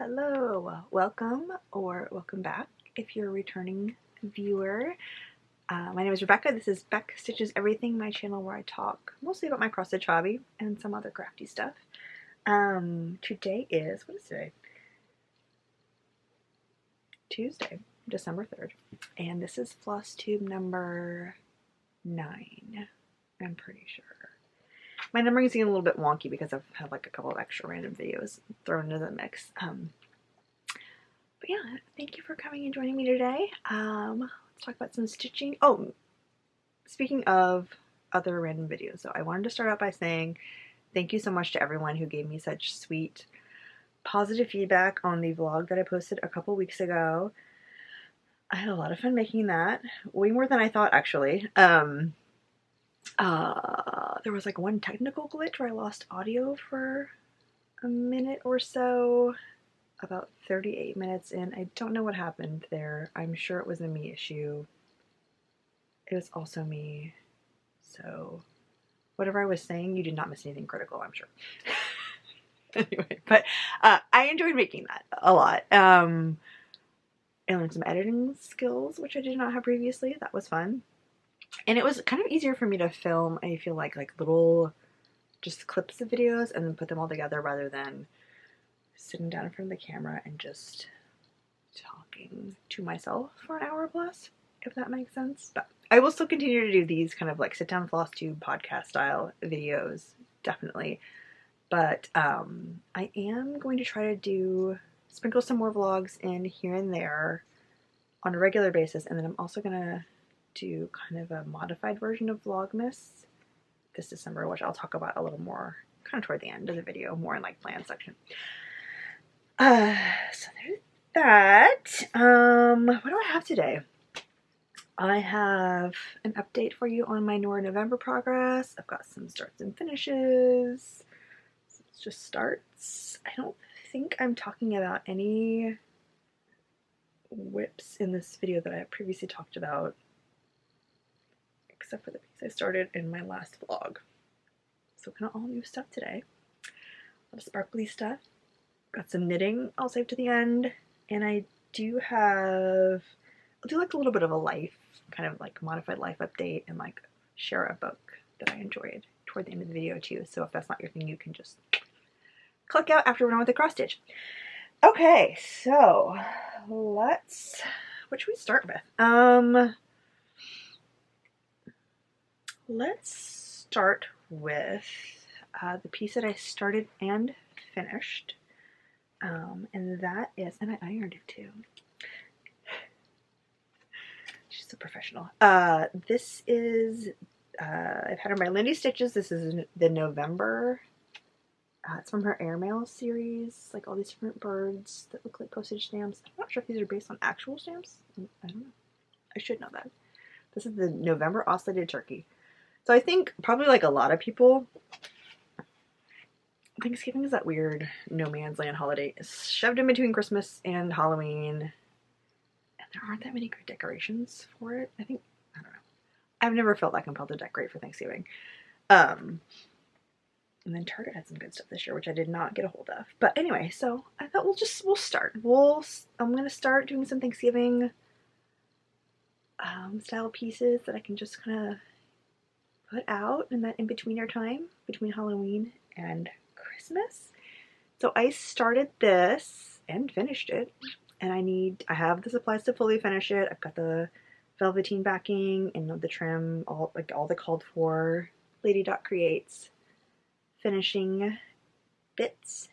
Hello, welcome or welcome back if you're a returning viewer. My name is Rebecca. This is Beck Stitches Everything, my channel where I talk mostly about my cross stitch hobby and some other crafty stuff. Today is, what is today? Tuesday, December 3rd, and this is Flosstube number 9, I'm pretty sure. My numbering is getting a little bit wonky because I've had like a couple of extra random videos thrown into the mix. But yeah, thank you for coming and joining me today. Let's talk about some stitching. Oh, speaking of other random videos, so I wanted to start out by saying thank you so much to everyone who gave me such sweet, positive feedback on the vlog that I posted a couple weeks ago. I had a lot of fun making that, way more than I thought actually. There was like one technical glitch where I lost audio for a minute or so, about 38 minutes in. I don't know what happened there. I'm sure it was a me issue. It was also me. So whatever I was saying, you did not miss anything critical, I'm sure. Anyway, but I enjoyed making that a lot. I learned some editing skills, which I did not have previously. That was fun. And it was kind of easier for me to film, I feel like little just clips of videos and then put them all together rather than sitting down in front of the camera and just talking to myself for an hour plus, if that makes sense. But I will still continue to do these kind of like sit down Flosstube podcast style videos, definitely. But I am going to try to sprinkle some more vlogs in here and there on a regular basis, and then I'm also gonna do kind of a modified version of Vlogmas this December, which I'll talk about a little more kind of toward the end of the video, more in like plan section. So there's that. What do I have today? I have an update for you on my Nora November progress. I've got some starts and finishes. So it's just starts. I don't think I'm talking about any whips in this video that I have previously talked about, except for the piece I started in my last vlog. So kind of all new stuff today. A lot of sparkly stuff. Got some knitting I'll save to the end, and I do have, I'll do like a little bit of a life, kind of like modified life update and like share a book that I enjoyed toward the end of the video too. So if that's not your thing, you can just click out after we're done with the cross stitch. Okay, so what should we start with? Let's start with the piece that I started and finished. And that is, and I ironed it too. She's so professional. This is, I've had her by Lindy Stitches. This is the November. It's from her airmail series, like all these different birds that look like postage stamps. I'm not sure if these are based on actual stamps. I don't know. I should know that. This is the November Oscillated Turkey. So I think probably like a lot of people, Thanksgiving is that weird no man's land holiday. It's shoved in between Christmas and Halloween, and there aren't that many great decorations for it. I don't know. I've never felt that compelled to decorate for Thanksgiving. And then Target had some good stuff this year, which I did not get a hold of. But anyway, so I thought we'll start. I'm gonna start doing some Thanksgiving style pieces that I can just kind of put out in that in-betweener time between Halloween and Christmas. So I started this and finished it, and I have the supplies to fully finish it. I've got the velveteen backing and the trim, all the called for Lady Dot Creates finishing bits.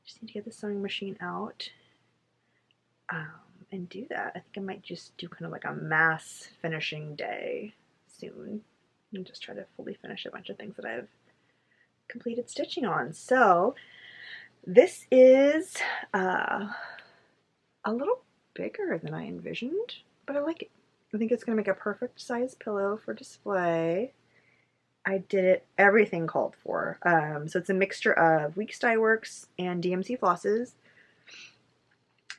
Just need to get the sewing machine out and do that. I think I might just do kind of like a mass finishing day soon and just try to fully finish a bunch of things that I've completed stitching on. So this is a little bigger than I envisioned, but I like it. I think it's going to make a perfect size pillow for display. I did it everything called for. So it's a mixture of Weeks Dye Works and DMC flosses.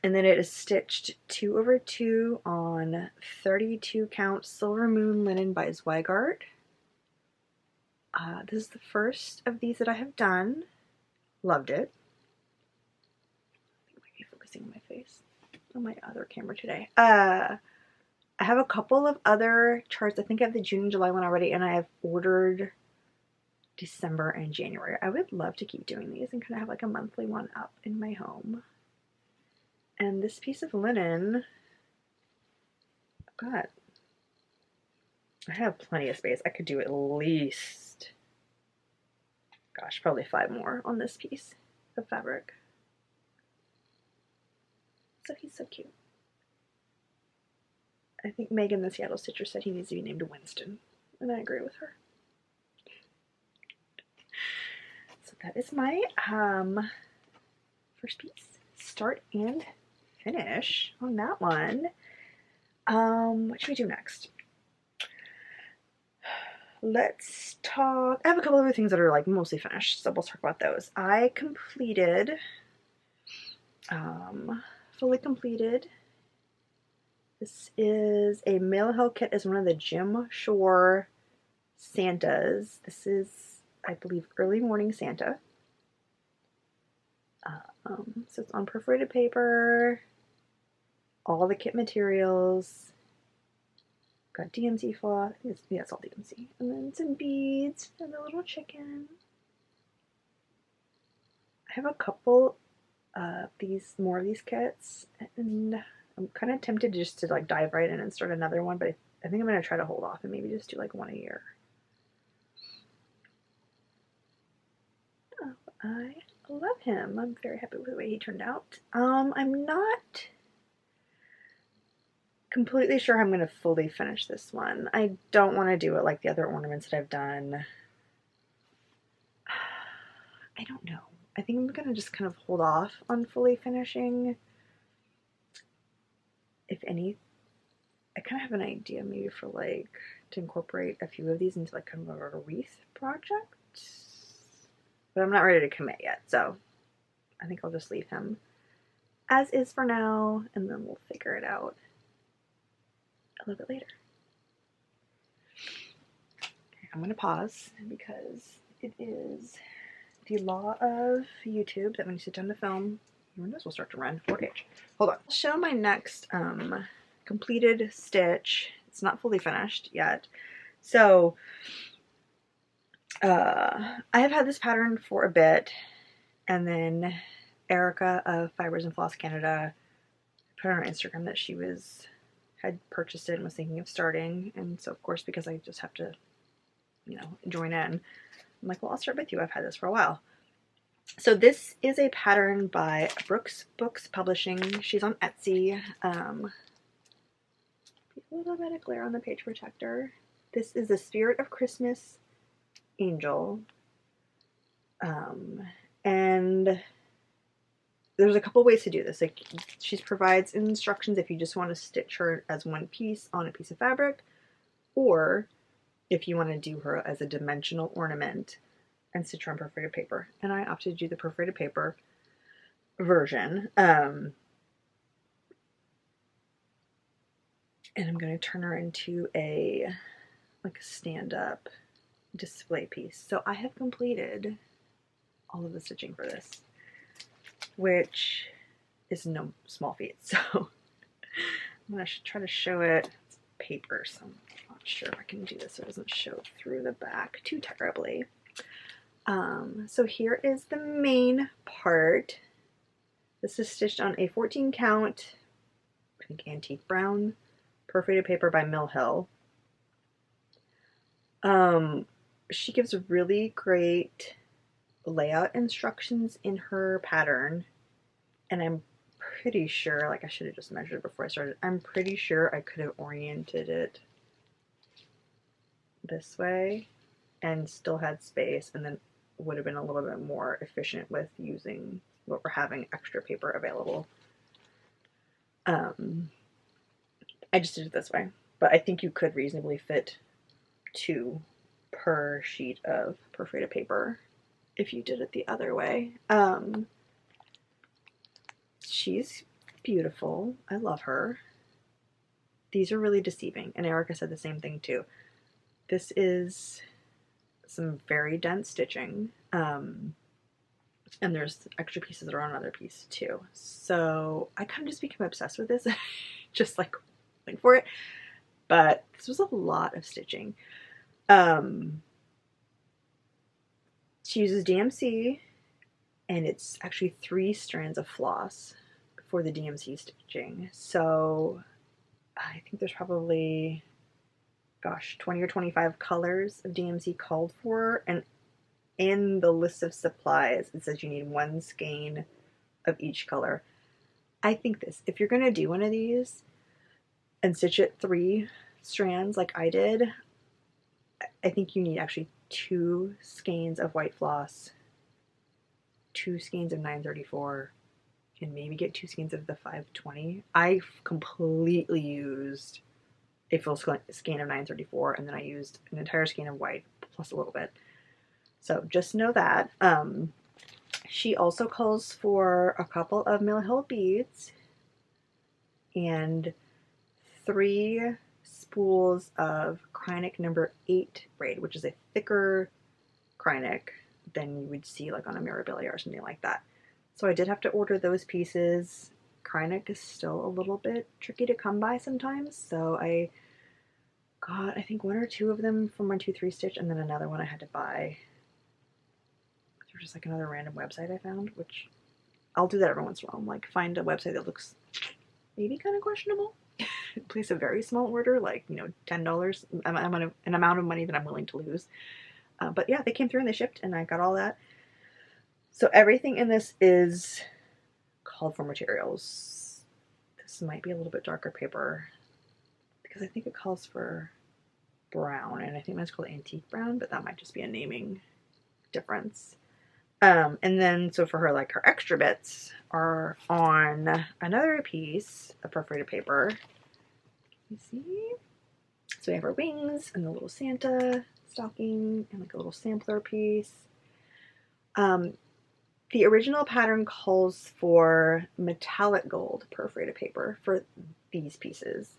And then it is stitched 2/2 on 32 count Silver Moon linen by Zweigart. This is the first of these that I have done. Loved it. focusing on my face on my other camera today. I have a couple of other charts. I think I have the June and July one already, and I have ordered December and January. I would love to keep doing these and kind of have like a monthly one up in my home. And this piece of linen, God, I have plenty of space. I could do at least, gosh, probably 5 more on this piece of fabric. So he's so cute. I think Megan, the Seattle Stitcher, said he needs to be named Winston, and I agree with her. So that is my first piece. Start and finish on that one. What should we do next? Let's talk. I have a couple other things that are like mostly finished, so we'll talk about those. I completed, fully completed. This is a Mail Hill kit as one of the Jim Shore Santas. This is, I believe, Early Morning Santa. So it's on perforated paper, all the kit materials. Got DMC floss. Yeah, it's all DMC. And then some beads for the little chicken. I have a couple of more of these kits, and I'm kind of tempted just to like dive right in and start another one, but I think I'm going to try to hold off and maybe just do like one a year. Oh, I love him. I'm very happy with the way he turned out. I'm not completely sure I'm going to fully finish this one. I don't want to do it like the other ornaments that I've done. I don't know. I think I'm going to just kind of hold off on fully finishing. If any, I kind of have an idea maybe for like to incorporate a few of these into like kind of a wreath project, but I'm not ready to commit yet, so I think I'll just leave him as is for now, and then we'll figure it out a little bit later. Okay, I'm going to pause because it is the law of YouTube that when you sit down to film, your windows will start to run 4H. Hold on. I'll show my next completed stitch. It's not fully finished yet. So I have had this pattern for a bit, and then Erica of Fibers and Floss Canada put on her Instagram that she had purchased it and was thinking of starting. And so of course, because I just have to, you know, join in, I'm like, well, I'll start with you. I've had this for a while. So this is a pattern by Brooks Books Publishing. She's on Etsy. A little bit of glare on the page protector. This is the Spirit of Christmas Angel. And there's a couple ways to do this. Like, she provides instructions if you just want to stitch her as one piece on a piece of fabric, or if you want to do her as a dimensional ornament and stitch her on perforated paper. And I opted to do the perforated paper version. And I'm going to turn her into a stand-up display piece. So I have completed all of the stitching for this, which is no small feat. So I'm going to try to show it. It's paper, so I'm not sure if I can do this so it doesn't show through the back too terribly. So here is the main part. This is stitched on a 14 count, I think antique brown, perforated paper by Mill Hill. She gives really great layout instructions in her pattern, and I'm pretty sure, like I should have just measured it before I started, I'm pretty sure I could have oriented it this way and still had space, and then would have been a little bit more efficient with using what we're having extra paper available. I just did it this way, but I think you could reasonably fit 2 per sheet of perforated paper if you did it the other way. She's beautiful. I love her. These are really deceiving, and Erica said the same thing too. This is some very dense stitching. And there's extra pieces that are on another piece too. So I kind of just became obsessed with this, just like went for it. But this was a lot of stitching. She uses DMC, and it's actually 3 strands of floss for the DMC stitching. So I think there's probably, gosh, 20 or 25 colors of DMC called for, and in the list of supplies it says you need 1 skein of each color. I think this, if you're going to do one of these and stitch it 3 strands like I did, I think you need actually 2 skeins of white floss, 2 skeins of 934, and maybe get 2 skeins of the 520. I completely used a full skein of 934, and then I used an entire skein of white plus a little bit. So just know that. She also calls for a couple of Mill Hill beads and 3 spools of Kreinik number 8 braid, which is a thicker Kreinik than you would see like on a Mirabilia or something like that. So I did have to order those pieces. Kreinik is still a little bit tricky to come by sometimes, so I got, I think, 1 or 2 of them from 123 Stitch, and then another one I had to buy through just like another random website I found, which I'll do that every once in a while. Like find a website that looks maybe kind of questionable, place a very small order, like, you know, $10, an amount of money that I'm willing to lose. But yeah, they came through and they shipped, and I got all that. So everything in this is called for materials. This might be a little bit darker paper because I think it calls for brown, and I think mine's called antique brown, but that might just be a naming difference. And then, so for her, like, her extra bits are on another piece of perforated paper. You see? So we have her wings and the little Santa stocking and like a little sampler piece. The original pattern calls for metallic gold perforated paper for these pieces.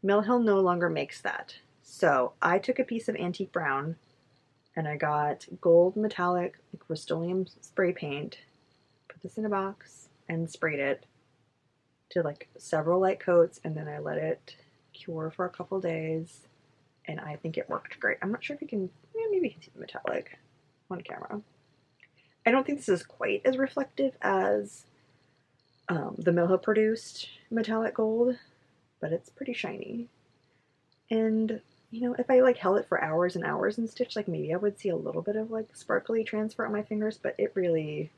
Mill Hill no longer makes that. So I took a piece of antique brown and I got gold metallic like Rust-Oleum spray paint, put this in a box and sprayed it, did like several light coats, and then I let it cure for a couple days, and I think it worked great. I'm not sure if you can, maybe you can see the metallic on camera. I don't think this is quite as reflective as the Mill Hill produced metallic gold, but it's pretty shiny. And you know, if I like held it for hours and hours and stitched, like maybe I would see a little bit of like sparkly transfer on my fingers, but it really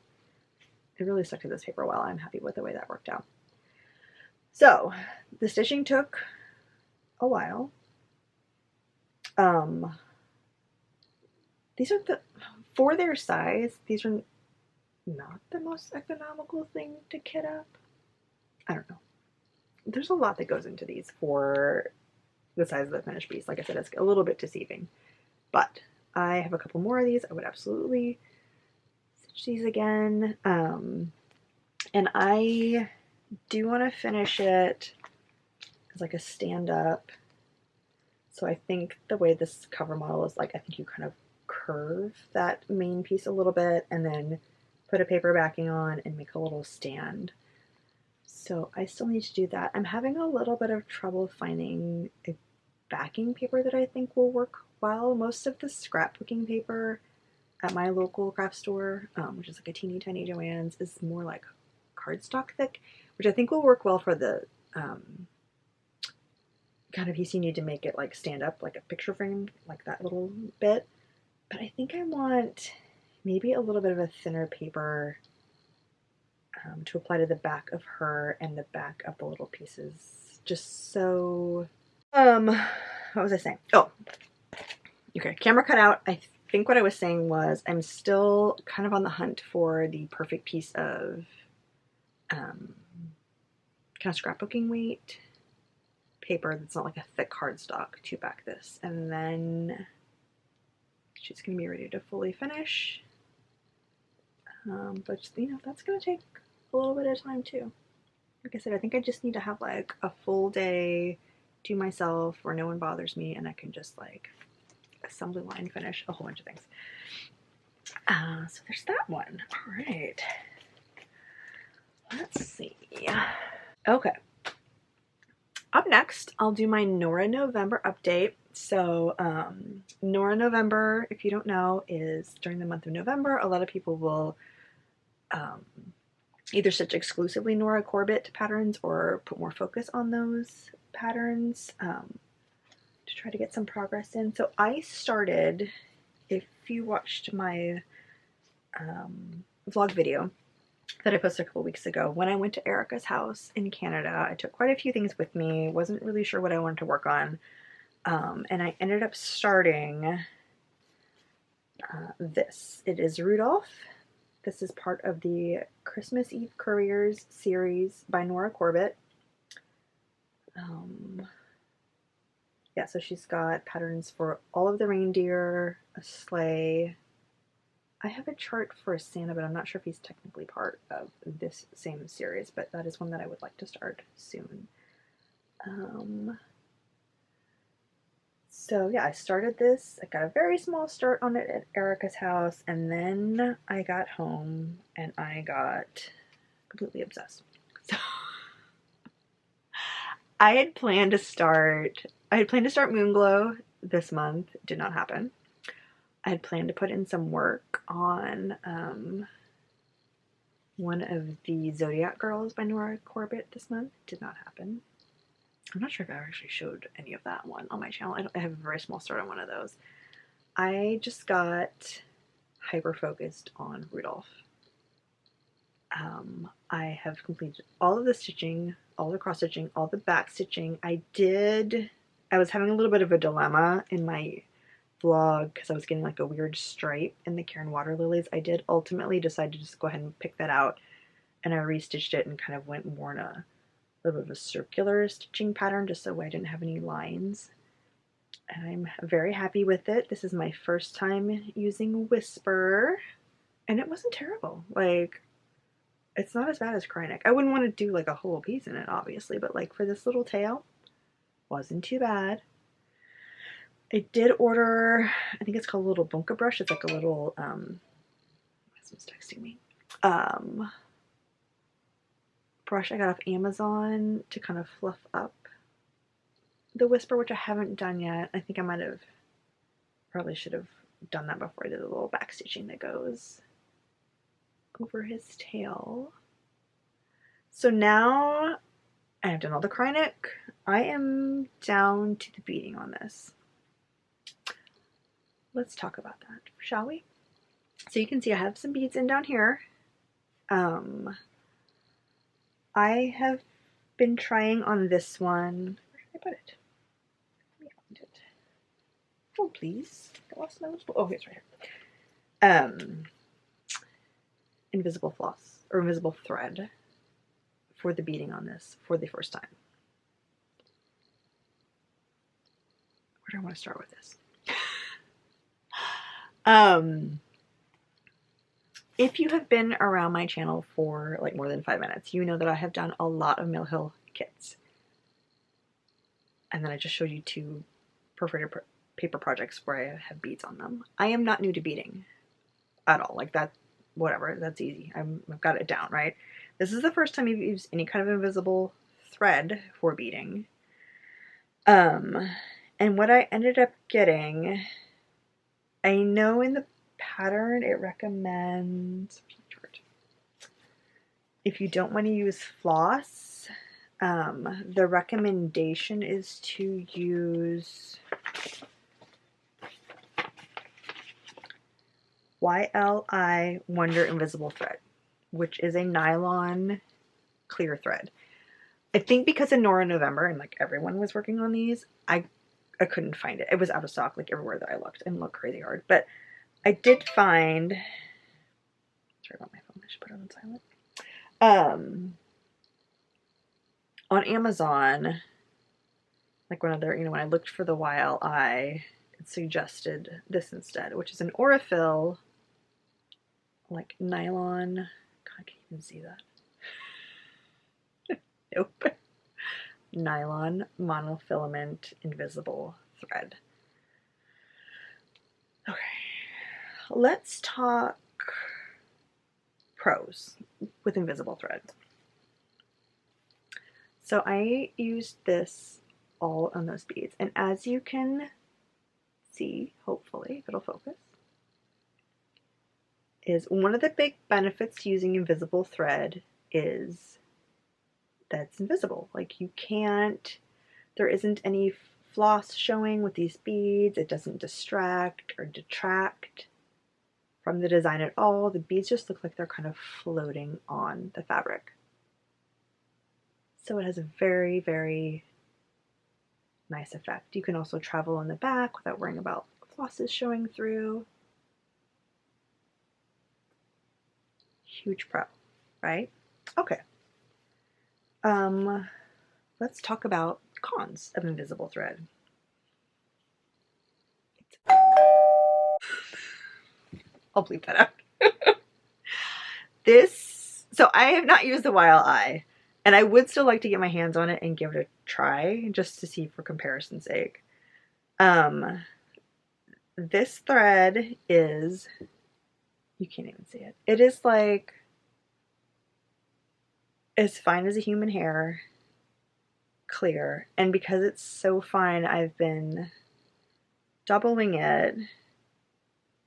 stuck to this paper well. I'm happy with the way that worked out. So the stitching took a while. These are for their size, these are not the most economical thing to kit up. I don't know. There's a lot that goes into these for the size of the finished piece. Like I said, it's a little bit deceiving, but I have a couple more of these. I would absolutely stitch these again. And I do want to finish it as like a stand-up. So I think the way this cover model is, like, I think you kind of curve that main piece a little bit and then put a paper backing on and make a little stand. So I still need to do that. I'm having a little bit of trouble finding a backing paper that I think will work well. Most of the scrapbooking paper at my local craft store, which is like a teeny tiny Joann's, is more like cardstock thick, which I think will work well for the kind of piece you need to make it like stand up, like a picture frame, like that little bit. But I think I want maybe a little bit of a thinner paper to apply to the back of her and the back of the little pieces, just so, what was I saying? Oh, okay, camera cut out. I think what I was saying was I'm still kind of on the hunt for the perfect piece of kind of scrapbooking weight paper that's not like a thick cardstock to back this. And then she's gonna be ready to fully finish. But you know, that's gonna take a little bit of time too. Like I said, I think I just need to have like a full day to myself where no one bothers me and I can just like assembly line finish a whole bunch of things. So there's that one. All right. Let's see. Okay. Up next, I'll do my Nora November update. So, Nora November, if you don't know, is during the month of November. A lot of people will either stitch exclusively Nora Corbett patterns or put more focus on those patterns to try to get some progress in. So I started, if you watched my vlog video that I posted a couple weeks ago, when I went to Erica's house in Canada, I took quite a few things with me, wasn't really sure what I wanted to work on, and I ended up starting this. It is Rudolph. This is part of the Christmas Eve Couriers series by Nora Corbett. Yeah, so she's got patterns for all of the reindeer, a sleigh. I have a chart for a Santa, but I'm not sure if he's technically part of this same series, but that is one that I would like to start soon. So yeah, I started this. I got a very small start on it at Erica's house, and then I got home and I got completely obsessed. So I had planned to start Moonglow this month. It did not happen. I had planned to put in some work on one of the Zodiac Girls by Nora Corbett this month. It did not happen. I'm not sure if I actually showed any of that one on my channel. I have a very small start on one of those. I just got hyper-focused on Rudolph. I have completed all of the stitching, all the cross-stitching, all the back-stitching. I was having a little bit of a dilemma in my vlog because I was getting like a weird stripe in the Karen Water Lilies. I did ultimately decide to just go ahead and pick that out, and I restitched it and kind of went more in a little bit of a circular stitching pattern just so I didn't have any lines. And I'm very happy with it. This is my first time using Whisper, and it wasn't terrible. Like, it's not as bad as Krynic. I wouldn't want to do like a whole piece in it, obviously, but like for this little tail, wasn't too bad. I did order, I think it's called a little bunka brush. It's like a little, my husband's texting me, brush I got off Amazon to kind of fluff up the Whisper, which I haven't done yet. I think I probably should have done that before I did the little back stitching that goes over his tail. So now I've done all the Krynic. I am down to the beading on this. Let's talk about that, shall we? So you can see I have some beads in down here. I have been trying on this one. Where did I put it? Let me find it. Oh, please. I lost my invisible. Oh, it's right here. Invisible floss or invisible thread for the beading on this for the first time. Where do I want to start with this? If you have been around my channel for like more than 5 minutes, you know that I have done a lot of Mill Hill kits. And then I just showed you 2 perforated paper projects where I have beads on them. I am not new to beading at all. Like that, whatever, that's easy. I've got it down, right? This is the first time you've used any kind of invisible thread for beading. And what I ended up getting, I know in the pattern it recommends, if you don't want to use floss, the recommendation is to use YLI Wonder Invisible Thread, which is a nylon clear thread. I think because in Nora November and like everyone was working on these, I couldn't find it. It was out of stock like everywhere that I looked and looked crazy hard. But I did find, sorry about my phone, I should put it on silent. On Amazon, like when I looked for the YLI, it suggested this instead, which is an Aurifil, like nylon. God, I can't even see that. Nope. Nylon monofilament invisible thread. Okay, let's talk pros with invisible thread. So I used this all on those beads, and as you can see, hopefully, if it'll focus, is one of the big benefits to using invisible thread is that it's invisible. Like you can't, there isn't any floss showing with these beads. It doesn't distract or detract from the design at all. The beads just look like they're kind of floating on the fabric. So it has a very, very nice effect. You can also travel on the back without worrying about flosses showing through. Huge pro, right? Okay. Let's talk about cons of invisible thread. I'll bleep that out. So I have not used the While Eye, and I would still like to get my hands on it and give it a try just to see for comparison's sake. This thread is, you can't even see it. It is like as fine as a human hair, clear, and because it's so fine, I've been doubling it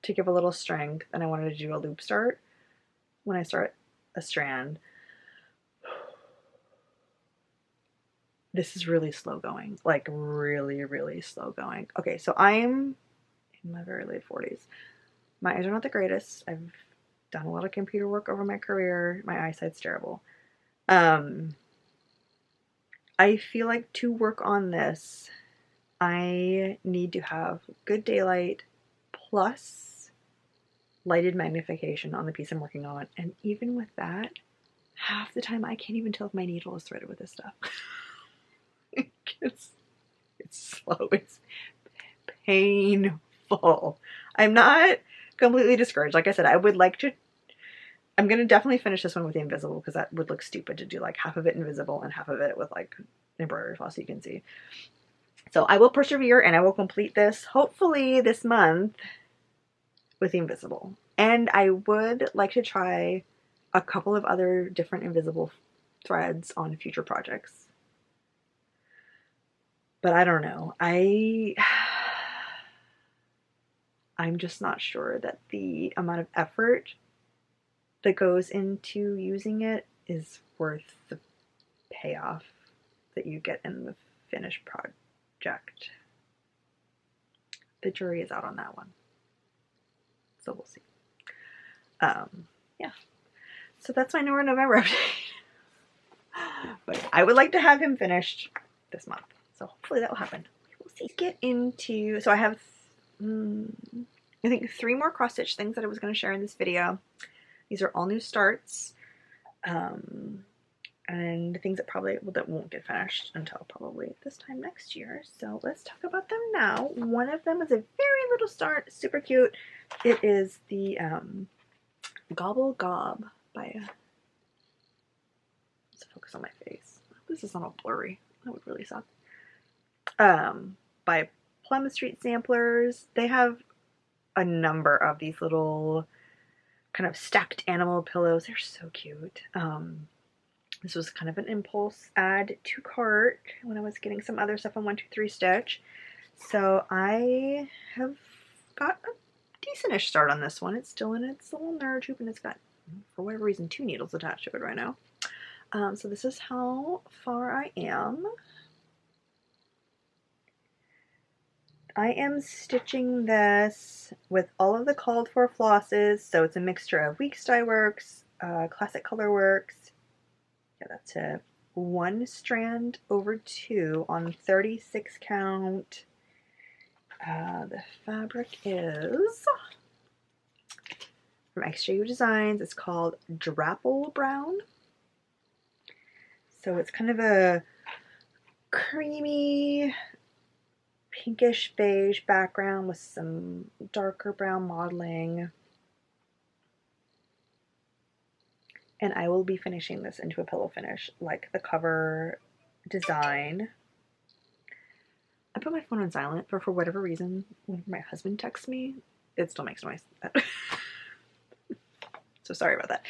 to give a little strength, and I wanted to do a loop start when I start a strand. This is really slow going, like really, really slow going. Okay, so I'm in my very late 40s. My eyes are not the greatest. I've done a lot of computer work over my career. My eyesight's terrible. I feel like to work on this, I need to have good daylight plus lighted magnification on the piece I'm working on. And even with that, half the time I can't even tell if my needle is threaded with this stuff. It's slow. It's painful. I'm not completely discouraged. Like I said, I would like to, I'm going to definitely finish this one with the invisible because that would look stupid to do like half of it invisible and half of it with like embroidery floss so you can see. So I will persevere and I will complete this hopefully this month with the invisible. And I would like to try a couple of other different invisible threads on future projects. But I don't know. I'm just not sure that the amount of effort that goes into using it is worth the payoff that you get in the finished project. The jury is out on that one. So we'll see. Yeah. So that's my Nora November update. But I would like to have him finished this month. So hopefully that will happen. We'll see. Get into, so I have, I think 3 more cross stitch things that I was going to share in this video. These are all new starts. And things that won't get finished until probably this time next year. So let's talk about them now. One of them is a very little start, super cute. It is the Gobble Gob by, let's focus on my face. This is not all blurry. That would really suck. By Plymouth Street Samplers. They have a number of these little kind of stacked animal pillows. They're so cute. This was kind of an impulse add to cart when I was getting some other stuff on 1-2-3 Stitch. So I have got a decentish start on this one. It's still in its little nerd tube and it's got, for whatever reason, 2 needles attached to it right now. So this is how far I am. I am stitching this with all of the called for flosses. So it's a mixture of Weeks Dye Works, Classic Color Works. Yeah, that's a 1 strand over 2 on 36 count. The fabric is from XJU Designs. It's called Drapple Brown. So it's kind of a creamy pinkish beige background with some darker brown modeling. And I will be finishing this into a pillow finish like the cover design. I put my phone on silent, but for whatever reason, when my husband texts me, it still makes noise. So sorry about that.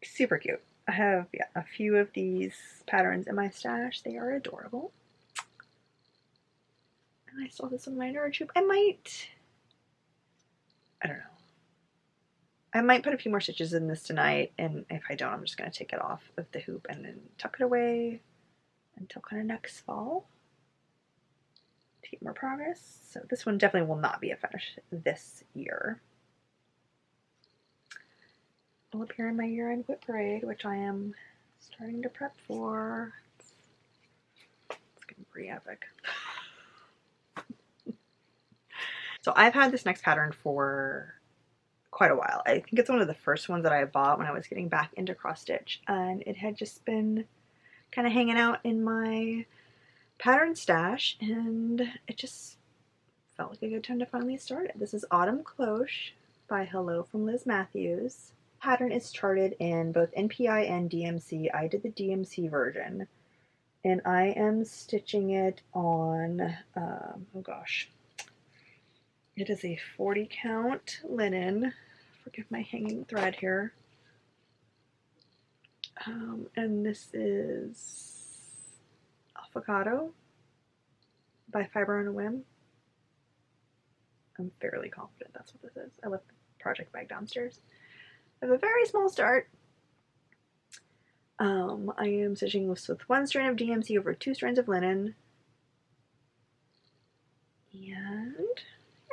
Super cute. I have, yeah, a few of these patterns in my stash. They are adorable. And I still have this one in my Nora tube. I don't know. I might put a few more stitches in this tonight, and if I don't, I'm just going to take it off of the hoop and then tuck it away until kind of next fall to get more progress. So this one definitely will not be a finish this year. Will appear in my year-end whip parade, which I am starting to prep for. It's getting pretty epic. So I've had this next pattern for quite a while. I think it's one of the first ones that I bought when I was getting back into cross stitch, and it had just been kind of hanging out in my pattern stash, and it just felt like a good time to finally start it. This is Autumn Cloche by Hello from Liz Matthews. Pattern is charted in both NPI and DMC. I did the DMC version, and I am stitching it on, oh gosh, it is a 40 count linen. Forgive my hanging thread here. And this is Affogato by Fiber on a Whim. I'm fairly confident that's what this is. I left the project bag downstairs. I have a very small start. I am stitching this with 1 strand of DMC over 2 strands of linen. And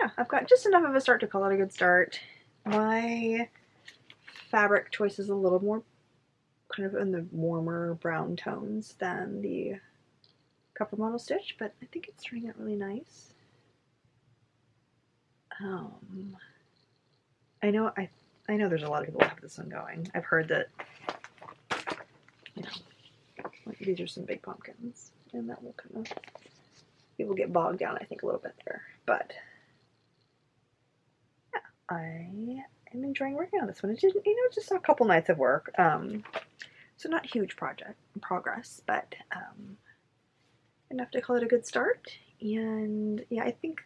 yeah, I've got just enough of a start to call it a good start. My fabric choice is a little more kind of in the warmer brown tones than the cover model stitch, but I think it's turning out really nice. I know there's a lot of people that have this one going. I've heard that, you know, like these are some big pumpkins, and that will kind of, people get bogged down, I think, a little bit there. But yeah, I am enjoying working on this one. It's just, you know, just a couple nights of work. So not huge progress, but enough to call it a good start. And yeah, I think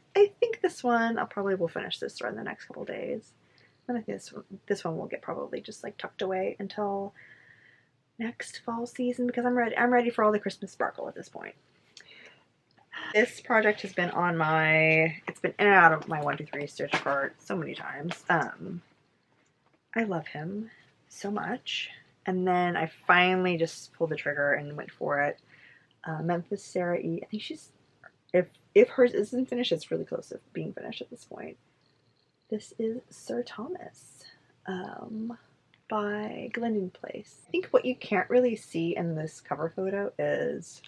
this one, I probably will finish this thread in the next couple days. And I think this one will get probably just like tucked away until next fall season, because I'm ready for all the Christmas sparkle at this point. This project has been on my, it's been in and out of my 1-2-3 stitch cart so many times. I love him so much. And then I finally just pulled the trigger and went for it. Memphis Sarah E. I think she's, if hers isn't finished, it's really close to being finished at this point. This is Sir Thomas by Glendon Place. I think what you can't really see in this cover photo is,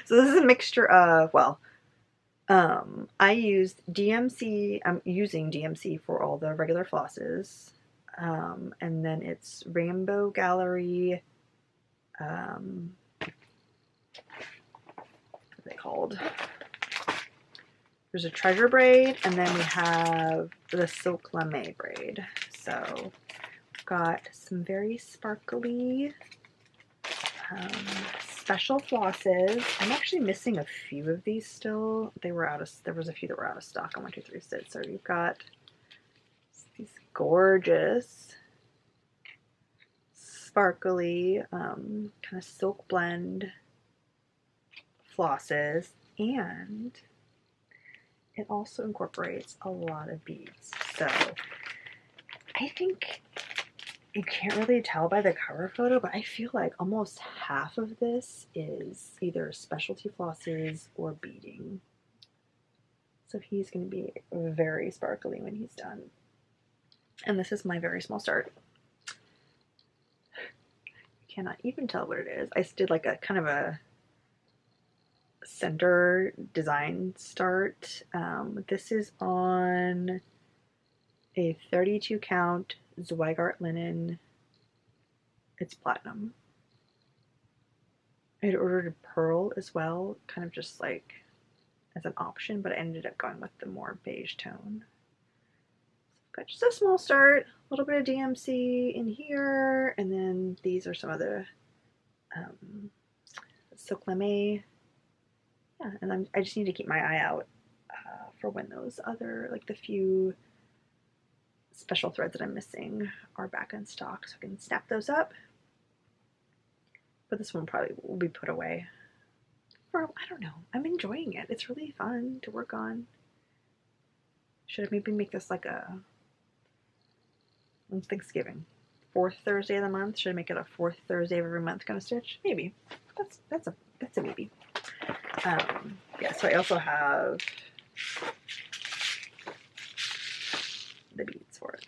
so this is a mixture of, well, I used DMC, I'm using DMC for all the regular flosses, and then it's Rainbow Gallery, what are they called? There's a treasure braid, and then we have the silk lame braid. So we've got some very sparkly special flosses. I'm actually missing a few of these still. There was a few that were out of stock on 1-2-3 stitch. So you've got these gorgeous sparkly kind of silk blend flosses, and it also incorporates a lot of beads. So I think you can't really tell by the cover photo, but I feel like almost half of this is either specialty flosses or beading. So he's going to be very sparkly when he's done. And this is my very small start. You cannot even tell what it is. I did like a kind of a center design start. This is on a 32 count Zweigart linen. It's platinum. I had ordered a pearl as well, kind of just like as an option, but I ended up going with the more beige tone. So I've got just a small start, a little bit of DMC in here, and then these are some of the silk lame. yeah, and I just need to keep my eye out for when those other, like the few special threads that I'm missing are back in stock, so I can snap those up. But this one probably will be put away for, I don't know. I'm enjoying it. It's really fun to work on. Should I maybe make this like a, when's Thanksgiving? 4th Thursday of the month? Should I make it a 4th Thursday of every month kind of stitch? Maybe. That's a maybe. Yeah, so I also have the beads for it.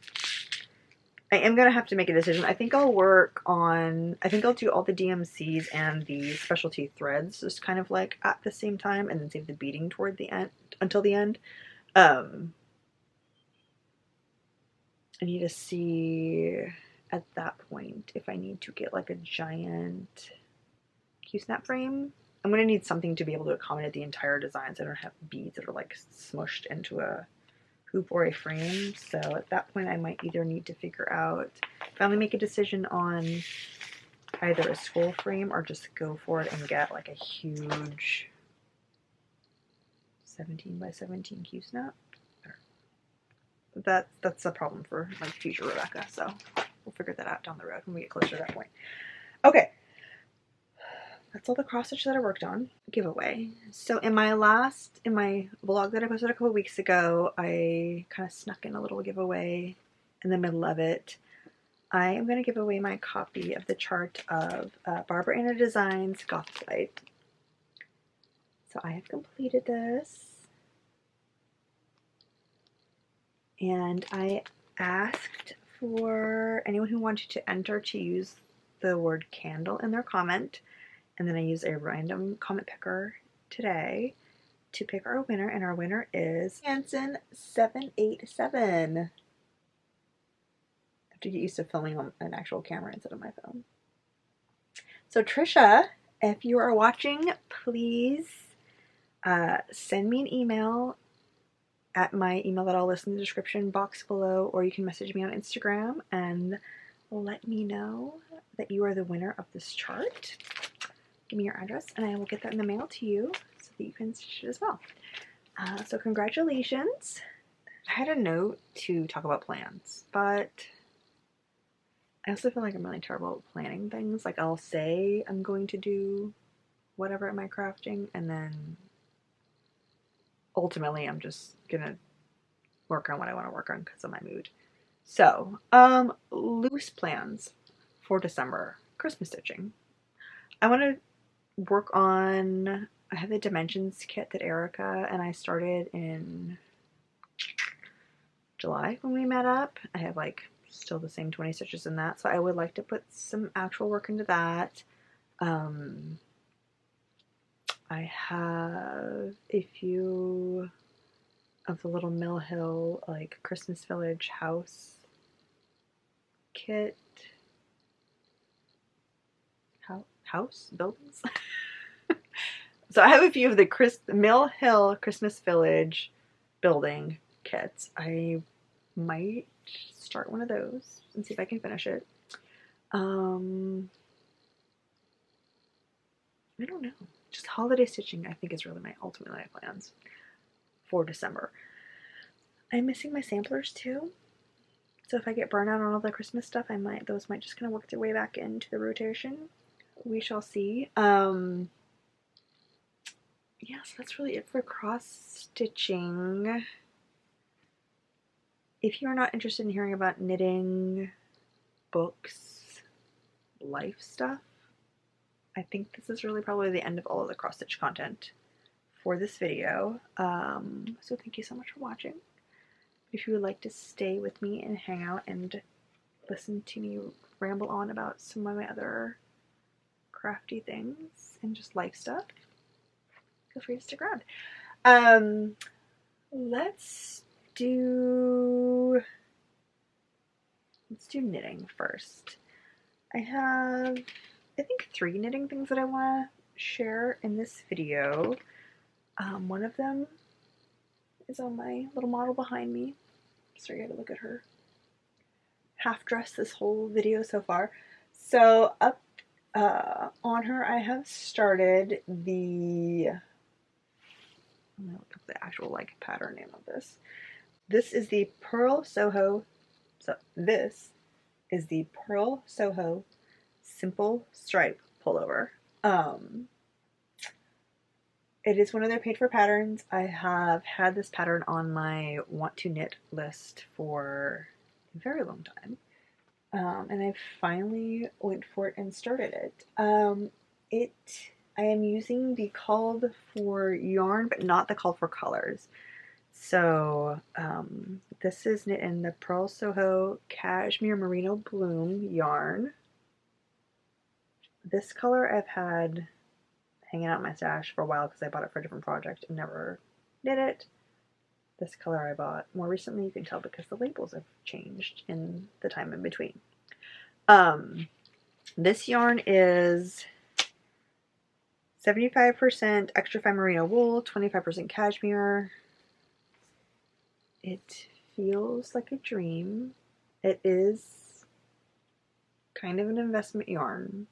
I am going to have to make a decision. I think I'll do all the DMCs and the specialty threads just kind of like at the same time, and then save the beading toward the end, until the end. I need to see at that point if I need to get like a giant Q-snap frame. I'm going to need something to be able to accommodate the entire design, so I don't have beads that are like smushed into a hoop or a frame. So at that point I might either need to figure out, finally make a decision on either a scroll frame or just go for it and get like a huge 17 by 17 Q-snap. That's a problem for like future Rebecca, so we'll figure that out down the road when we get closer to that point. Okay, that's all the cross stitch that I worked on. Giveaway. So in my vlog that I posted a couple weeks ago, I kind of snuck in a little giveaway in the middle of it. I am going to give away my copy of the chart of Barbara Anna Designs Goth Flight. So I have completed this. And I asked for anyone who wanted to enter to use the word candle in their comment. And then I used a random comment picker today to pick our winner. And our winner is Hanson787. I have to get used to filming on an actual camera instead of my phone. So Trisha, if you are watching, please send me an email at my email that I'll list in the description box below, or you can message me on Instagram and let me know that you are the winner of this chart. Give me your address and I will get that in the mail to you so that you can stitch it as well. So congratulations. I had a note to talk about plans, but I also feel like I'm really terrible at planning things. Like I'll say I'm going to do whatever at my crafting, and then ultimately I'm just gonna work on what I want to work on because of my mood. So, loose plans for December. Christmas stitching. I want to work on, I have the dimensions kit that Erica and I started in July when we met up. I have like still the same 20 stitches in that, so I would like to put some actual work into that. I have a few of the little Mill Hill like Christmas Village house kit, house buildings. So I have a few of the Mill Hill Christmas Village building kits. I might start one of those and see if I can finish it. I don't know. Just holiday stitching, I think, is really ultimately my plans for December. I'm missing my samplers too. So if I get burnt out on all the Christmas stuff, those might just kind of work their way back into the rotation. We shall see. Yeah, so that's really it for cross stitching. If you're not interested in hearing about knitting, books, life stuff, I think this is really probably the end of all of the cross stitch content for this video. So thank you so much for watching. If you would like to stay with me and hang out and listen to me ramble on about some of my other crafty things and just life stuff, feel free to stick around. Let's do knitting first. I have, I think, 3 knitting things that I want to share in this video. One of them is on my little model behind me. Sorry, I had to look at her half dress this whole video so far. So up on her, I have started the I'm gonna look up the actual like pattern name of this. This is the Pearl Soho. So this is the Pearl Soho Simple Stripe Pullover. It is one of their paid for patterns. I have had this pattern on my want to knit list for a very long time. And I finally went for it and started it. I am using the called for yarn, but not the called for colors. So this is knit in the Pearl Soho Cashmere Merino Bloom yarn. This color I've had hanging out in my stash for a while because I bought it for a different project and never knit it. This color I bought more recently. You can tell because the labels have changed in the time in between. This yarn is 75% extra fine merino wool, 25% cashmere. It feels like a dream. It is kind of an investment yarn.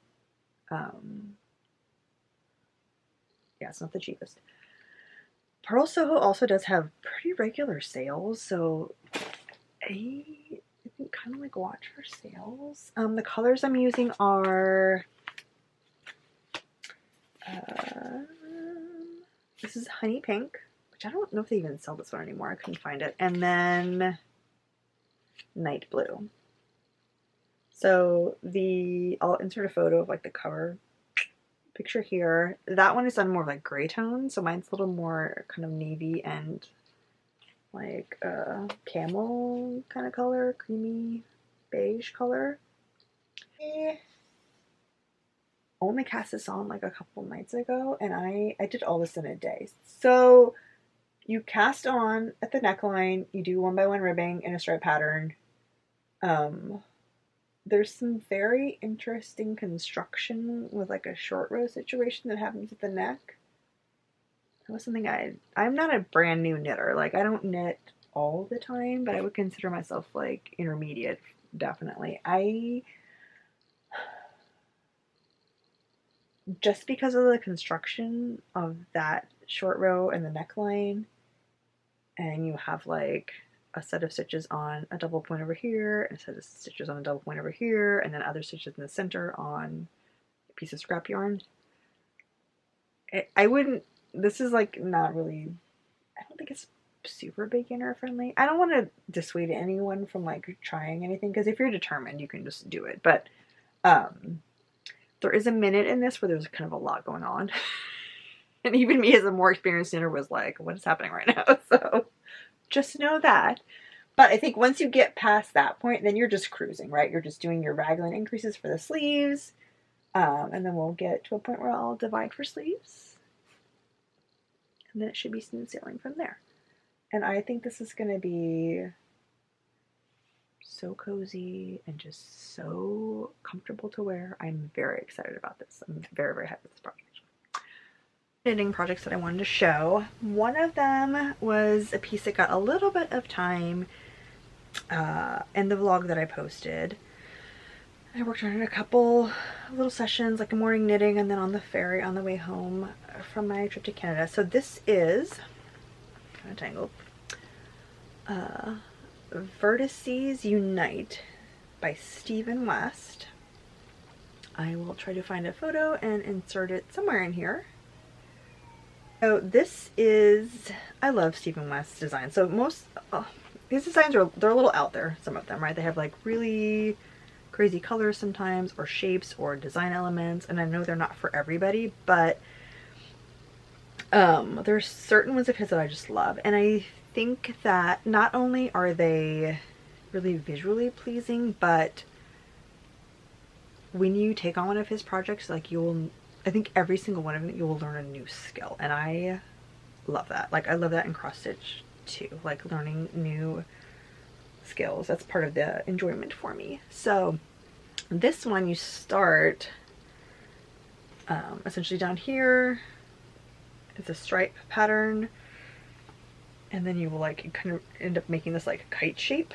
Yeah, it's not the cheapest. Pearl Soho also does have pretty regular sales, so I think kind of like watch for sales. The colors I'm using are this is Honey Pink, which I don't know if they even sell this one anymore. I couldn't find it. And then Night Blue. So I'll insert a photo of like the cover picture here. That one is done more of like gray tone, so mine's a little more kind of navy and like camel kind of color, creamy beige color. I only cast this on like a couple nights ago, and I did all this in a day. So you cast on at the neckline, you do 1x1 ribbing in a stripe pattern. There's some very interesting construction with like a short row situation that happens at the neck. That was something I'm not a brand new knitter. Like I don't knit all the time, but I would consider myself like intermediate, definitely. Just because of the construction of that short row and the neckline, and you have like a set of stitches on a double point over here, and a set of stitches on a double point over here, and then other stitches in the center on a piece of scrap yarn. This is like not really, I don't think it's super beginner friendly. I don't want to dissuade anyone from like trying anything, because if you're determined, you can just do it. But there is a minute in this where there's kind of a lot going on. And even me as a more experienced knitter was like, what is happening right now? So just know that. But I think once you get past that point, then you're just cruising, right? You're just doing your raglan increases for the sleeves. And then we'll get to a point where I'll divide for sleeves. And then it should be smooth sailing from there. And I think this is going to be so cozy and just so comfortable to wear. I'm very excited about this. I'm very, very happy with this project. Knitting projects that I wanted to show. One of them was a piece that got a little bit of time in the vlog that I posted. I worked on it a couple little sessions, like a morning knitting and then on the ferry on the way home from my trip to Canada. So this is kind of tangled. Vertices Unite by Stephen West. I will try to find a photo and insert it somewhere in here. So this is, I love Stephen West's design. So most, these designs they're a little out there, some of them, right? They have like really crazy colors sometimes, or shapes, or design elements, and I know they're not for everybody, but there's certain ones of his that I just love. And I think that not only are they really visually pleasing, but when you take on one of his projects, like I think every single one of them, you will learn a new skill, and I love that. Like I love that in cross stitch too, like learning new skills. That's part of the enjoyment for me. So this one, you start essentially down here. It's a stripe pattern, and then you will like kind of end up making this like kite shape,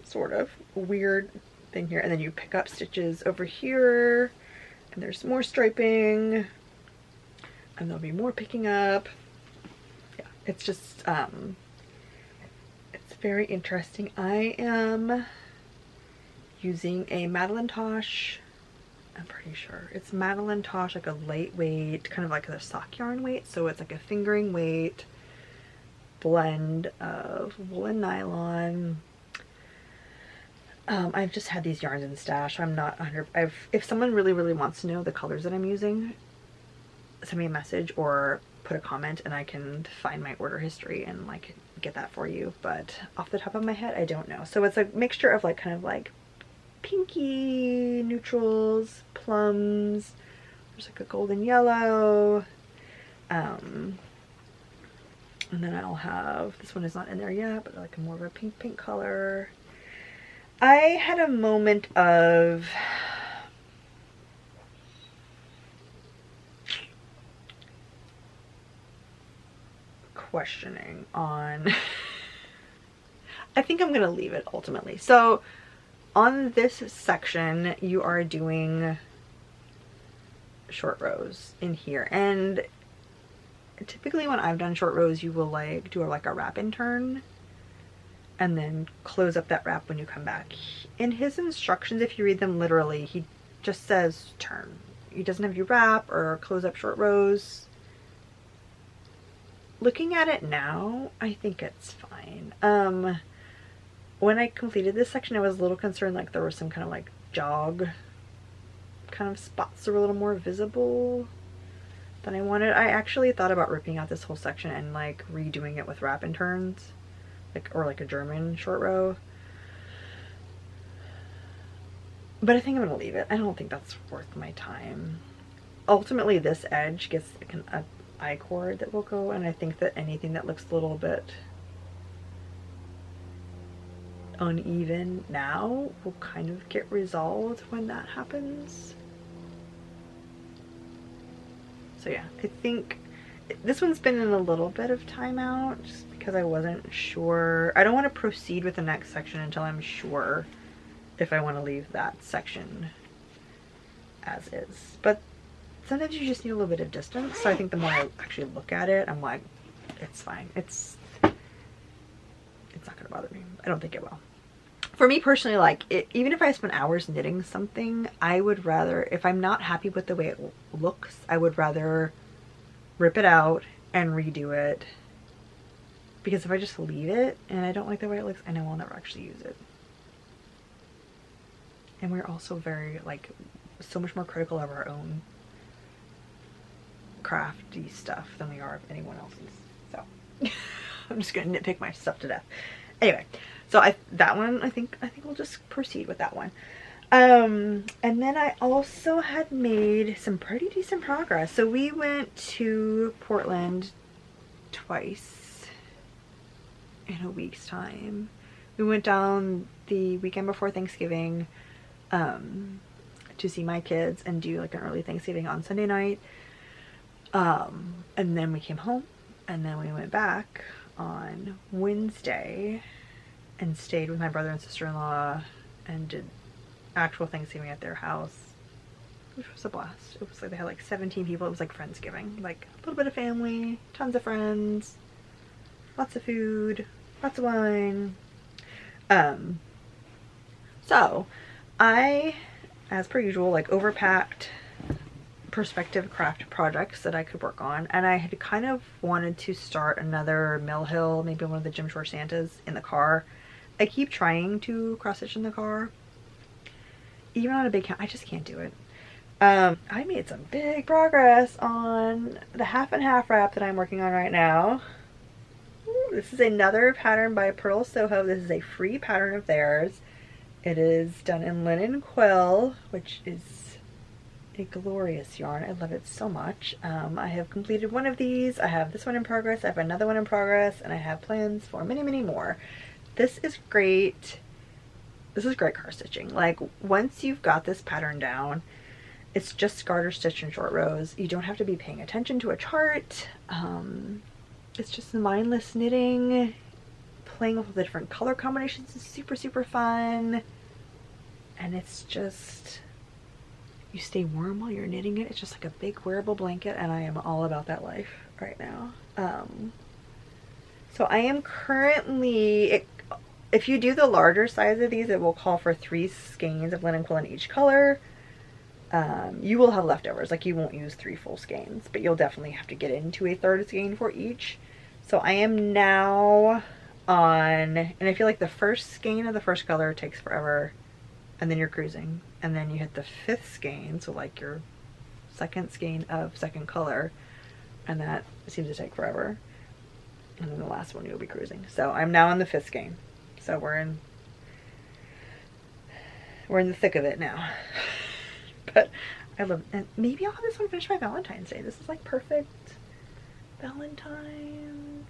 sort of weird thing here, and then you pick up stitches over here, and there's more striping, and there'll be more picking up, it's just, it's very interesting. I am using a Madeline Tosh, I'm pretty sure it's Madeline Tosh, like a lightweight, kind of like a sock yarn weight, so it's like a fingering weight blend of wool and nylon. I've just had these yarns in stash. I'm not 100. If someone really wants to know the colors that I'm using, send me a message or put a comment and I can find my order history and like get that for you. But off the top of my head, I don't know. So it's a mixture of like kind of like pinky neutrals, plums. There's like a golden yellow. And then I'll have, this one is not in there yet, but like a more of a pink color. I had a moment of questioning on I think I'm gonna leave it ultimately. So on this section you are doing short rows in here, and typically when I've done short rows you will like do like a wrap and turn and then close up that wrap when you come back. In his instructions, if you read them literally, he just says turn. He doesn't have you wrap or close up short rows. Looking at it now, I think it's fine. When I completed this section, I was a little concerned like there was some kind of like jog kind of spots that were a little more visible than I wanted. I actually thought about ripping out this whole section and like redoing it with wrap and turns. Like, or like a German short row, but I think I'm gonna leave it. I don't think that's worth my time. Ultimately this edge gets like an I-cord that will go, and I think that anything that looks a little bit uneven now will kind of get resolved when that happens. So yeah, I think this one's been in a little bit of timeout just because I wasn't sure. I don't want to proceed with the next section until I'm sure if I want to leave that section as is. But sometimes you just need a little bit of distance, so I think the more I actually look at it, I'm like, it's fine. It's not gonna bother me. I don't think it will. For me personally, like even if I spend hours knitting something, I would rather, if I'm not happy with the way it looks, I would rather rip it out and redo it, because if I just leave it and I don't like the way it looks, I know I'll never actually use it. And we're also very like so much more critical of our own crafty stuff than we are of anyone else's. So I'm just gonna nitpick my stuff to death. Anyway, so that one I think we'll just proceed with that one. And then I also had made some pretty decent progress. So we went to Portland twice in a week's time. We went down the weekend before Thanksgiving to see my kids and do like an early Thanksgiving on Sunday night. And then we came home, and then we went back on Wednesday and stayed with my brother and sister-in-law and did actual Thanksgiving at their house, which was a blast. It was like they had like 17 people. It was like Friendsgiving, like a little bit of family, tons of friends, lots of food, lots of wine. So I, as per usual, like overpacked perspective craft projects that I could work on, and I had kind of wanted to start another Mill Hill, maybe one of the Jim Shore Santas in the car. I keep trying to cross stitch in the car. Even on a big count, I just can't do it. I made some big progress on the half and half wrap that I'm working on right now. Ooh, this is another pattern by Pearl Soho. This is a free pattern of theirs. It is done in linen quill, which is a glorious yarn. I love it so much. I have completed one of these. I have this one in progress. I have another one in progress, and I have plans for many more. This is great. This is great car stitching. Like, once you've got this pattern down, it's just garter stitch and short rows. You don't have to be paying attention to a chart. It's just mindless knitting. Playing with the different color combinations is super fun. And it's just, you stay warm while you're knitting it. It's just like a big wearable blanket, and I am all about that life right now. So I am currently, if you do the larger size of these, it will call for 3 skeins of linen quill in each color. You will have leftovers, like you won't use 3 full skeins, but you'll definitely have to get into a 1/3 skein for each. So I am now on, and I feel like the first skein of the first color takes forever, and then you're cruising, and then you hit the 5th skein, so like your 2nd skein of 2nd color, and that seems to take forever, and then the last one you'll be cruising. So I'm now in the 5th skein, so we're in the thick of it now. But I love, and maybe I'll have this one finished by Valentine's Day. This is like perfect Valentine's.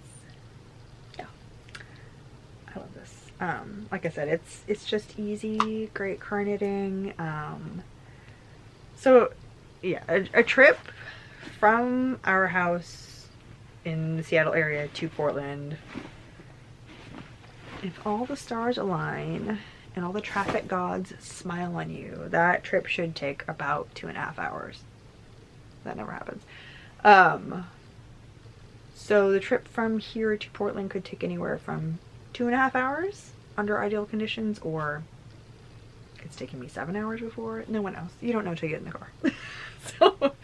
Yeah, I love this. Like I said, it's just easy, great car knitting. So yeah, a trip from our house in the Seattle area to Portland, if all the stars align and all the traffic gods smile on you, that trip should take about 2.5 hours. That never happens. So the trip from here to Portland could take anywhere from 2.5 hours under ideal conditions, or it's taken me 7 hours before. No one knows. You don't know till you get in the car. So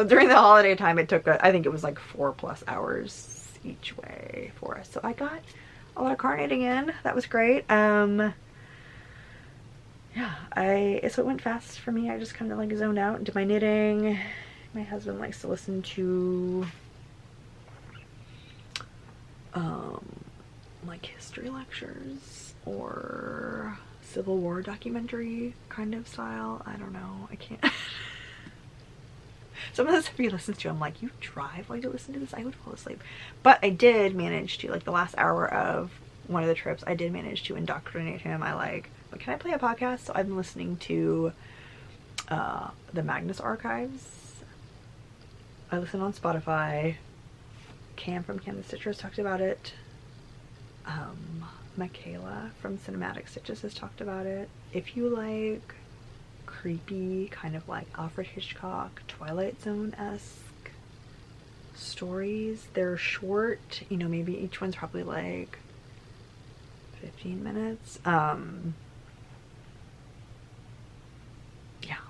during the holiday time, it took, I think it was like 4+ hours each way for us. So I got a lot of car knitting in. That was great. Yeah, so it went fast for me. I just kind of like zoned out and did my knitting. My husband likes to listen to like history lectures or Civil War documentary kind of style. I don't know. I can't. Some of the stuff he listens to, I'm like, you drive while you listen to this? I would fall asleep. But I did manage to, like the last hour of one of the trips, I did manage to indoctrinate him. I like, can I play a podcast? So I've been listening to the Magnus Archives. I listen on Spotify. Cam from Cam the Stitchers talked about it. Michaela from Cinematic Stitches has talked about it. If you like creepy, kind of like Alfred Hitchcock, Twilight Zone-esque stories, they're short, you know, maybe each one's probably like 15 minutes. Yeah,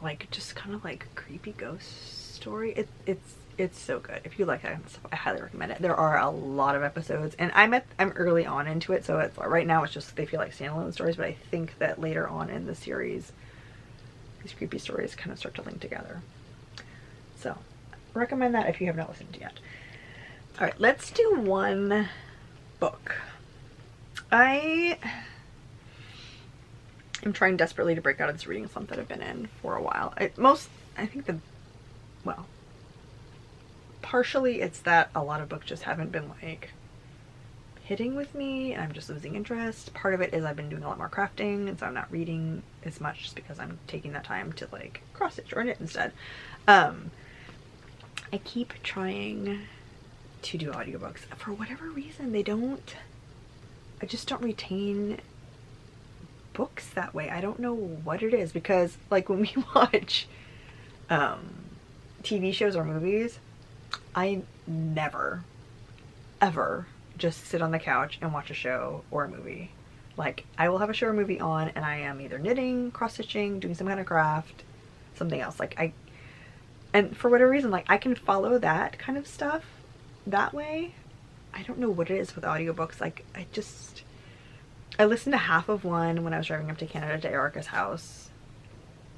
like just kind of like creepy ghost story. It's so good. If you like that kind of stuff, I highly recommend it. There are a lot of episodes, and I'm early on into it, so it's right now it's just they feel like standalone stories, but I think that later on in the series these creepy stories kind of start to link together. So recommend that if you have not listened yet. All right, let's do one book. I am trying desperately to break out of this reading slump that I've been in for a while. Partially it's that a lot of books just haven't been like hitting with me and I'm just losing interest. Part of it is I've been doing a lot more crafting, and so I'm not reading as much just because I'm taking that time to like cross stitch or knit instead. I keep trying to do audiobooks. For whatever reason, I just don't retain books that way. I don't know what it is, because like when we watch TV shows or movies, I never ever just sit on the couch and watch a show or a movie. Like I will have a show or movie on and I am either knitting, cross stitching, doing some kind of craft, something else. And for whatever reason, like I can follow that kind of stuff that way. I don't know what it is with audiobooks. Like I listened to half of one when I was driving up to Canada to Erica's house,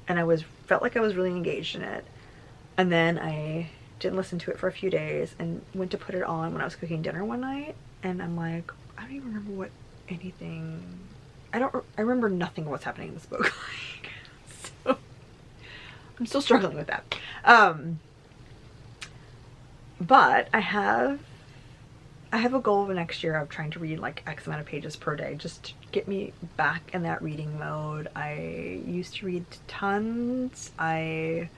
and felt like I was really engaged in it. And then I didn't listen to it for a few days and went to put it on when I was cooking dinner one night, and I'm like, I don't even remember I remember nothing of what's happening in this book. So I'm still struggling with that. But I have a goal of next year of trying to read like X amount of pages per day, just to get me back in that reading mode. I used to read tons. I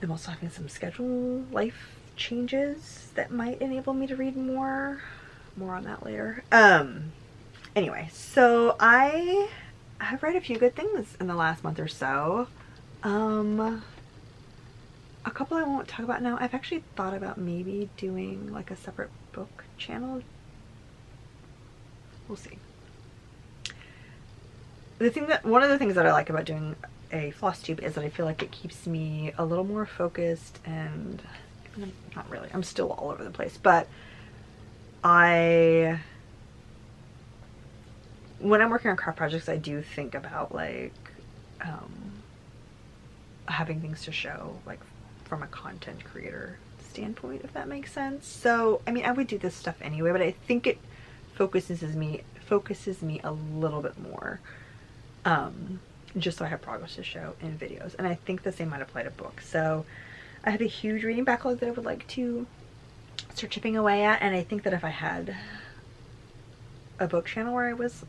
am also having some schedule life changes that might enable me to read more. More on that later. Anyway, so I have read a few good things in the last month or so. A couple I won't talk about now. I've actually thought about maybe doing like a separate book channel. We'll see. One of the things that I like about doing a Flosstube is that I feel like it keeps me a little more focused, and not really, I'm still all over the place, but when I'm working on craft projects, I do think about like having things to show, like from a content creator standpoint, if that makes sense. So I mean, I would do this stuff anyway, but I think it focuses me a little bit more, just so I have progress to show in videos. And I think the same might apply to books. So I have a huge reading backlog that I would like to start chipping away at, and I think that if I had a book channel where I was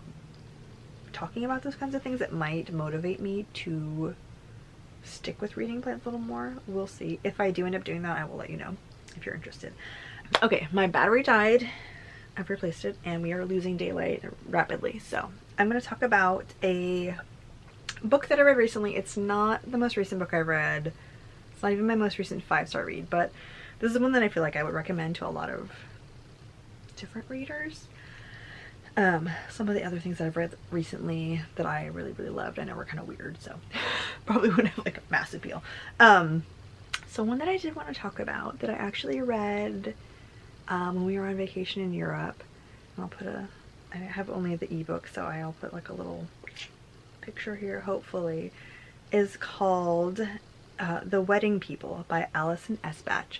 talking about those kinds of things, it might motivate me to stick with reading plans a little more. We'll see. If I do end up doing that, I will let you know if you're interested. Okay, my battery died. I've replaced it, and we are losing daylight rapidly. So I'm going to talk about a book that I read recently. It's not the most recent book I read. It's not even my most recent 5-star read, but this is one that I feel like I would recommend to a lot of different readers. Some of the other things that I've read recently that I really, really loved, I know were kind of weird, so probably wouldn't have like a mass appeal. So one that I did want to talk about that I actually read when we were on vacation in Europe, and I have only the ebook, so I'll put like a little picture here, hopefully, is called The Wedding People by Alison Espach.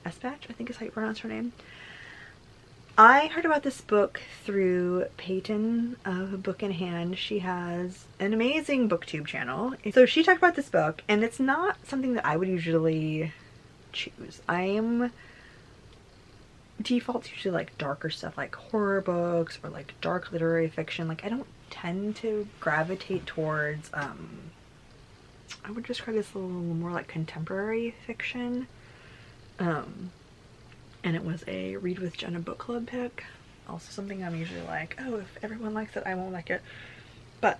Espach, I think is how you pronounce her name. I heard about this book through Peyton of Book in Hand. She has an amazing booktube channel. So she talked about this book, and it's not something that I would usually choose. Default's usually like darker stuff, like horror books or like dark literary fiction. Like, I don't tend to gravitate towards, I would describe this a little more like contemporary fiction. And it was a Read with Jenna book club pick. Also something I'm usually like, oh, if everyone likes it, I won't like it. But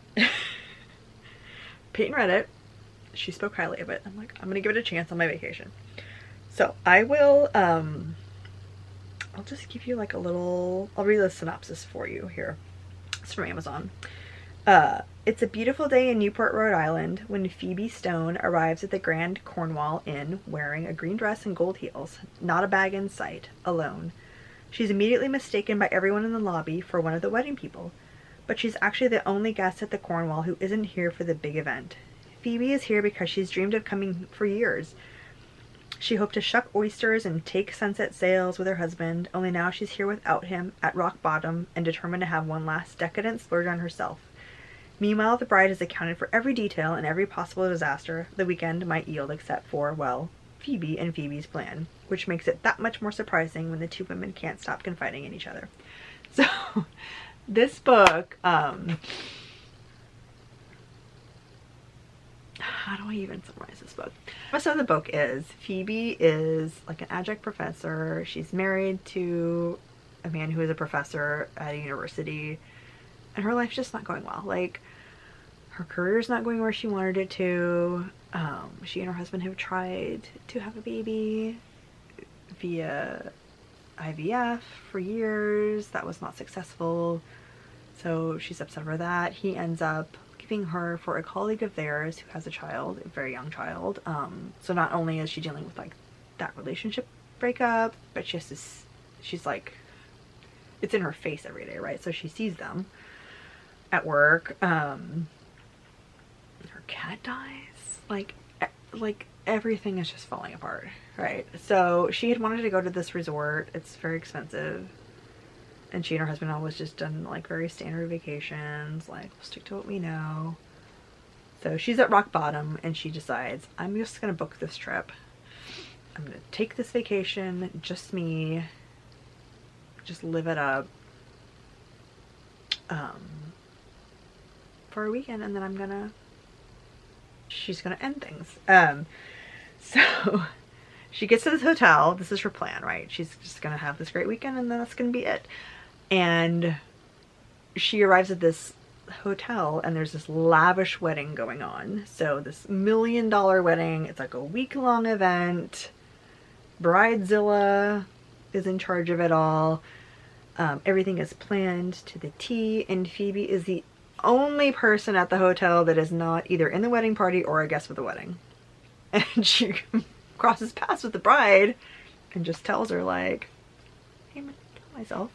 Peyton read it. She spoke highly of it. I'm like, I'm gonna give it a chance on my vacation. So I will, I'll just give you like a little, I'll read the synopsis for you here. It's from Amazon. It's a beautiful day in Newport, Rhode Island when Phoebe Stone arrives at the Grand Cornwall Inn wearing a green dress and gold heels, not a bag in sight, alone. She's immediately mistaken by everyone in the lobby for one of the wedding people, but she's actually the only guest at the Cornwall who isn't here for the big event. Phoebe is here because she's dreamed of coming for years. She hoped to shuck oysters and take sunset sails with her husband, only now she's here without him, at rock bottom, and determined to have one last decadent splurge on herself. Meanwhile, the bride has accounted for every detail and every possible disaster the weekend might yield, except for, well, Phoebe and Phoebe's plan, which makes it that much more surprising when the two women can't stop confiding in each other. So, this book, how do I even summarize this book? Most of the book is Phoebe is like an adjunct professor. She's married to a man who is a professor at a university, and her life's just not going well. Like, her career's not going where she wanted it to. She and her husband have tried to have a baby via IVF for years. That was not successful, so she's upset over that. He ends up leaving her for a colleague of theirs who has a child, a very young child. So not only is she dealing with like that relationship breakup, but she has to, she's like, it's in her face every day, right? So she sees them at work. Her cat dies. Like everything is just falling apart, right? So she had wanted to go to this resort. It's very expensive, and she and her husband always just done like very standard vacations, like, we'll stick to what we know. So she's at rock bottom, and she decides, I'm just gonna book this trip. I'm gonna take this vacation, just me, just live it up for a weekend, and then she's gonna end things. So she gets to this hotel. This is her plan, right? She's just gonna have this great weekend, and then that's gonna be it. And she arrives at this hotel, and there's this lavish wedding going on. So this $1 million wedding, it's like a week-long event. Bridezilla, is in charge of it all. Everything is planned to the T, and Phoebe is the only person at the hotel that is not either in the wedding party or a guest for the wedding. And she crosses paths with the bride and just tells her, like, hey, I'm gonna kill myself.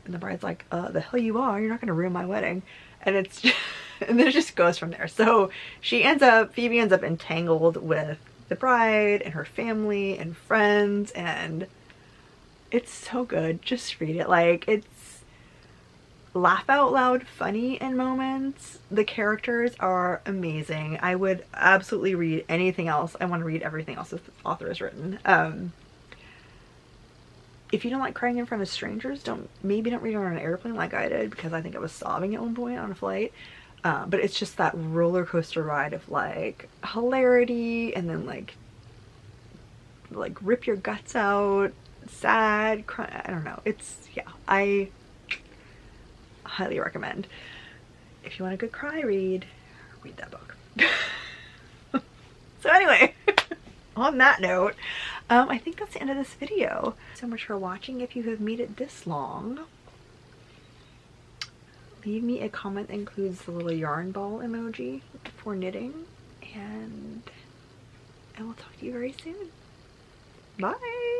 And the bride's like, the hell you are, you're not gonna ruin my wedding. And it's just, and then it just goes from there. So Phoebe ends up entangled with the bride and her family and friends, and it's so good. Just read it. Like, it's laugh out loud funny in moments. The characters are amazing. I would absolutely read anything else. I want to read everything else that the author has written. If you don't like crying in front of strangers, maybe don't read it on an airplane like I did, because I think I was sobbing at one point on a flight. But it's just that roller coaster ride of like hilarity and then like rip your guts out, sad, cry. I don't know. It's, yeah, I highly recommend. If you want a good cry read that book. So anyway, on that note, I think that's the end of this video. So much for watching. If you have made it this long, leave me a comment that includes the little yarn ball emoji for knitting, and I will talk to you very soon. Bye!